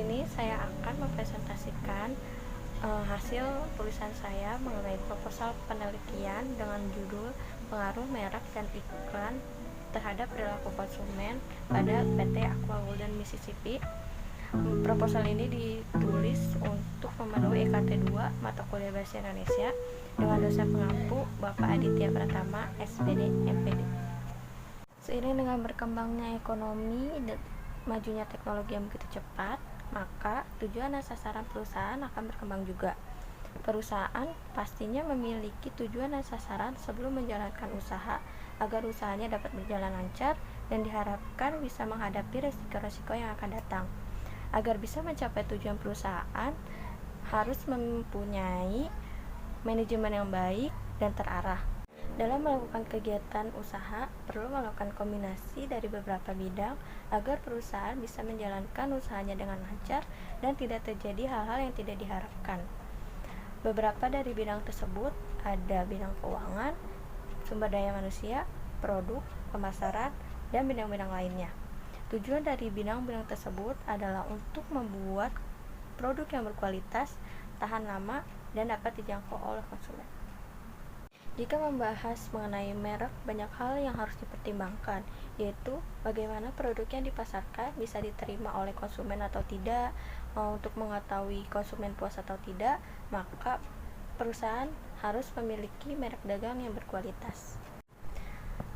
ini saya akan mempresentasikan hasil tulisan saya mengenai proposal penelitian dengan judul Pengaruh Merek dan Iklan Terhadap Perilaku Konsumen pada PT Aqua Golden Mississippi. Proposal ini ditulis untuk memenuhi EKT 2 mata kuliah Bahasa Indonesia dengan dosen pengampu Bapak Aditya Pratama, SPD, MPD. Seiring dengan berkembangnya ekonomi dan majunya teknologi yang begitu cepat, maka tujuan dan sasaran perusahaan akan berkembang juga. Perusahaan pastinya memiliki tujuan dan sasaran sebelum menjalankan usaha agar usahanya dapat berjalan lancar dan diharapkan bisa menghadapi resiko-resiko yang akan datang. Agar bisa mencapai tujuan perusahaan harus mempunyai manajemen yang baik dan terarah. Dalam melakukan kegiatan usaha, perlu melakukan kombinasi dari beberapa bidang agar perusahaan bisa menjalankan usahanya dengan lancar dan tidak terjadi hal-hal yang tidak diharapkan. Beberapa dari bidang tersebut ada bidang keuangan, sumber daya manusia, produk, pemasaran, dan bidang-bidang lainnya. Tujuan dari bidang-bidang tersebut adalah untuk membuat produk yang berkualitas, tahan lama, dan dapat dijangkau oleh konsumen. Jika membahas mengenai merek, banyak hal yang harus dipertimbangkan, yaitu bagaimana produk yang dipasarkan bisa diterima oleh konsumen atau tidak. Untuk mengetahui konsumen puas atau tidak, maka perusahaan harus memiliki merek dagang yang berkualitas.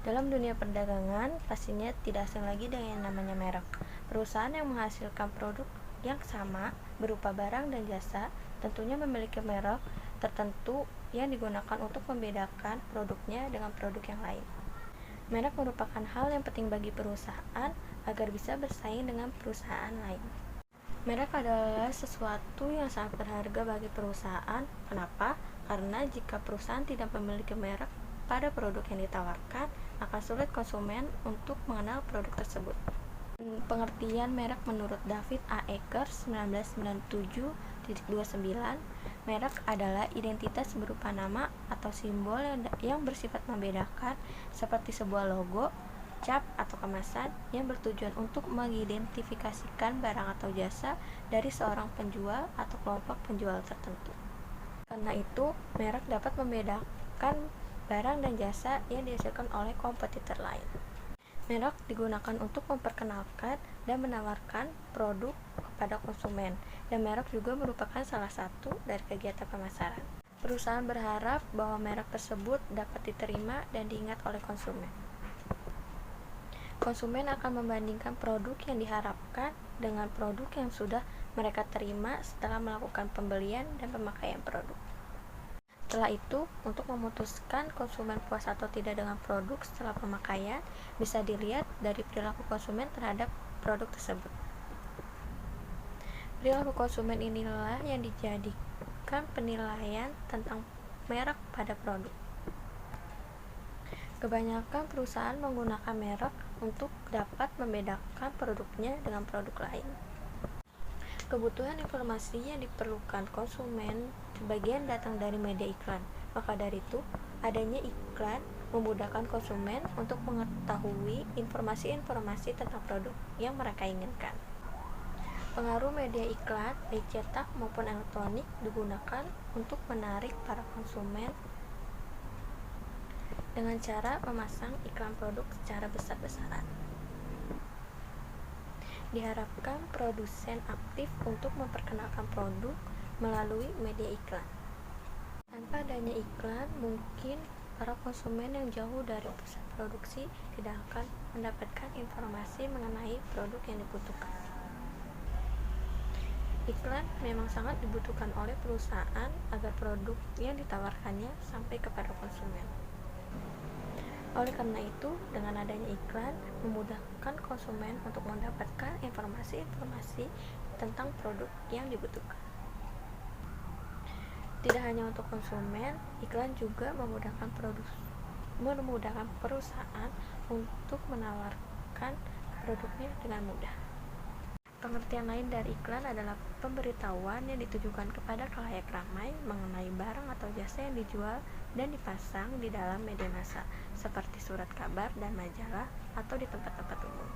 Dalam dunia perdagangan, pastinya tidak asing lagi dengan yang namanya merek. Perusahaan yang menghasilkan produk yang sama berupa barang dan jasa tentunya memiliki merek tertentu yang digunakan untuk membedakan produknya dengan produk yang lain. Merek merupakan hal yang penting bagi perusahaan agar bisa bersaing dengan perusahaan lain. Merek adalah sesuatu yang sangat berharga bagi perusahaan. Kenapa? Karena jika perusahaan tidak memiliki merek pada produk yang ditawarkan, akan sulit konsumen untuk mengenal produk tersebut. Pengertian merek menurut David A. Eckers 1997-29, merek adalah identitas berupa nama atau simbol yang bersifat membedakan seperti sebuah logo, cap atau kemasan yang bertujuan untuk mengidentifikasikan barang atau jasa dari seorang penjual atau kelompok penjual tertentu. Karena itu, merek dapat membedakan barang dan jasa yang dihasilkan oleh kompetitor lain. Merek digunakan untuk memperkenalkan dan menawarkan produk kepada konsumen, dan merek juga merupakan salah satu dari kegiatan pemasaran. Perusahaan berharap bahwa merek tersebut dapat diterima dan diingat oleh konsumen. Konsumen akan membandingkan produk yang diharapkan dengan produk yang sudah mereka terima setelah melakukan pembelian dan pemakaian produk. Setelah itu, untuk memutuskan konsumen puas atau tidak dengan produk setelah pemakaian, bisa dilihat dari perilaku konsumen terhadap produk tersebut. Perilaku konsumen inilah yang dijadikan penilaian tentang merek pada produk. Kebanyakan perusahaan menggunakan merek untuk dapat membedakan produknya dengan produk lain. Kebutuhan informasi yang diperlukan konsumen sebagian datang dari media iklan. Maka dari itu, adanya iklan memudahkan konsumen untuk mengetahui informasi-informasi tentang produk yang mereka inginkan. Pengaruh media iklan, baik cetak maupun elektronik, digunakan untuk menarik para konsumen dengan cara memasang iklan produk secara besar-besaran. Diharapkan produsen aktif untuk memperkenalkan produk melalui media iklan. Tanpa adanya iklan, mungkin para konsumen yang jauh dari pusat produksi tidak akan mendapatkan informasi mengenai produk yang dibutuhkan. Iklan memang sangat dibutuhkan oleh perusahaan agar produk yang ditawarkannya sampai kepada konsumen. Oleh karena itu, dengan adanya iklan, memudahkan konsumen untuk mendapatkan informasi-informasi tentang produk yang dibutuhkan. Tidak hanya untuk konsumen, iklan juga memudahkan perusahaan untuk menawarkan produknya dengan mudah. Pengertian lain dari iklan adalah pemberitahuan yang ditujukan kepada khalayak ramai mengenai barang atau jasa yang dijual dan dipasang di dalam media massa, seperti surat kabar dan majalah atau di tempat-tempat umum.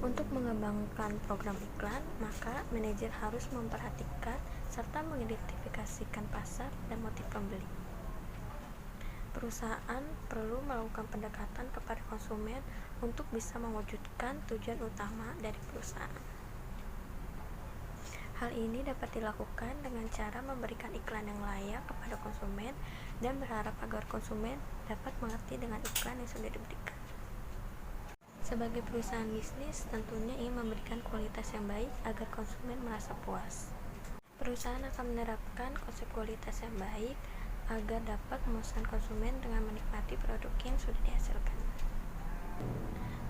Untuk mengembangkan program iklan, maka manajer harus memperhatikan serta mengidentifikasikan pasar dan motif pembeli. Perusahaan perlu melakukan pendekatan kepada konsumen untuk bisa mewujudkan tujuan utama dari perusahaan. Hal ini dapat dilakukan dengan cara memberikan iklan yang layak kepada konsumen dan berharap agar konsumen dapat mengerti dengan iklan yang sudah diberikan. Sebagai perusahaan bisnis, tentunya ingin memberikan kualitas yang baik agar konsumen merasa puas. Perusahaan akan menerapkan konsep kualitas yang baik agar dapat memuaskan konsumen dengan menikmati produk yang sudah dihasilkan.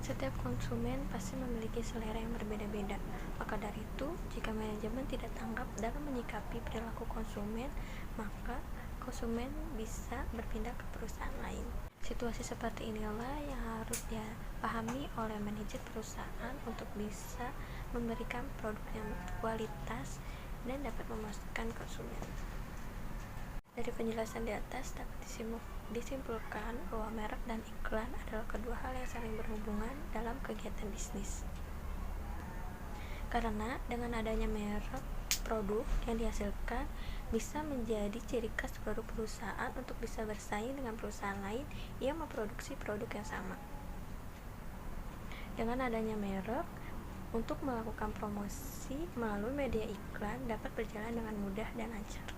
Setiap konsumen pasti memiliki selera yang berbeda-beda. Maka dari itu, jika manajemen tidak tanggap dalam menyikapi perilaku konsumen, maka konsumen bisa berpindah ke perusahaan lain. Situasi seperti inilah yang harus dipahami oleh manajer perusahaan untuk bisa memberikan produk yang berkualitas dan dapat memuaskan konsumen. Dari penjelasan di atas dapat disimpulkan bahwa merek dan iklan adalah kedua hal yang saling berhubungan dalam kegiatan bisnis. Karena dengan adanya merek, produk yang dihasilkan bisa menjadi ciri khas produk perusahaan untuk bisa bersaing dengan perusahaan lain yang memproduksi produk yang sama. Dengan adanya merek, untuk melakukan promosi melalui media iklan dapat berjalan dengan mudah dan lancar.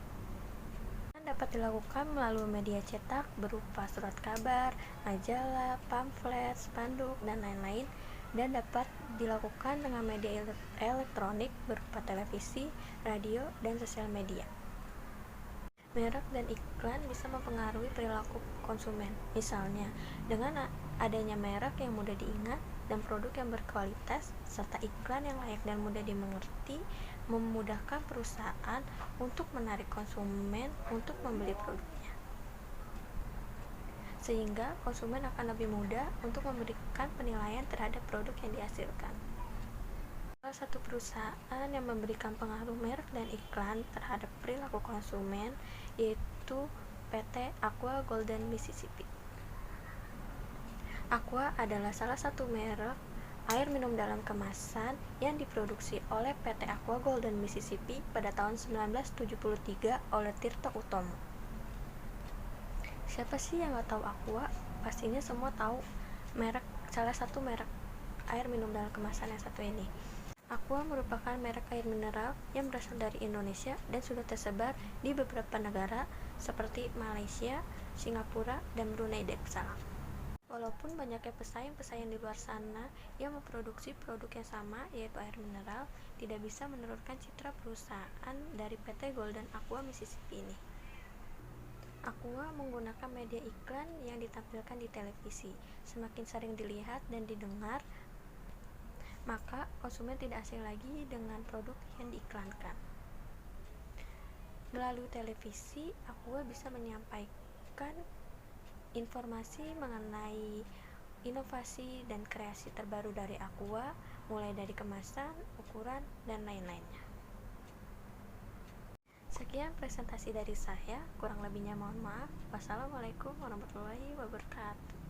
Dapat dilakukan melalui media cetak berupa surat kabar, majalah, pamflet, spanduk, dan lain-lain, dan dapat dilakukan dengan media elektronik berupa televisi, radio, dan sosial media. Merek dan iklan bisa mempengaruhi perilaku konsumen. Misalnya, dengan adanya merek yang mudah diingat dan produk yang berkualitas, serta iklan yang layak dan mudah dimengerti, memudahkan perusahaan untuk menarik konsumen untuk membeli produknya. Sehingga konsumen akan lebih mudah untuk memberikan penilaian terhadap produk yang dihasilkan. Salah satu perusahaan yang memberikan pengaruh merek dan iklan terhadap perilaku konsumen yaitu PT Aqua Golden Mississippi. Aqua adalah salah satu merek air minum dalam kemasan yang diproduksi oleh PT Aqua Golden Mississippi pada tahun 1973 oleh Tirto Utomo. Siapa sih yang gak tahu Aqua? Pastinya semua tahu salah satu merek air minum dalam kemasan yang satu ini. Aqua merupakan merek air mineral yang berasal dari Indonesia dan sudah tersebar di beberapa negara seperti Malaysia, Singapura, dan Brunei Darussalam. Walaupun banyaknya pesaing-pesaing di luar sana yang memproduksi produk yang sama yaitu air mineral, tidak bisa menurunkan citra perusahaan dari PT Golden Aqua Mississippi ini. Aqua menggunakan media iklan yang ditampilkan di televisi. Semakin sering dilihat dan didengar, maka konsumen tidak asing lagi dengan produk yang diiklankan. Melalui televisi, Aqua bisa menyampaikan informasi mengenai inovasi dan kreasi terbaru dari Aqua, mulai dari kemasan, ukuran, dan lain-lainnya. Sekian presentasi dari saya, kurang lebihnya mohon maaf. Wassalamualaikum warahmatullahi wabarakatuh.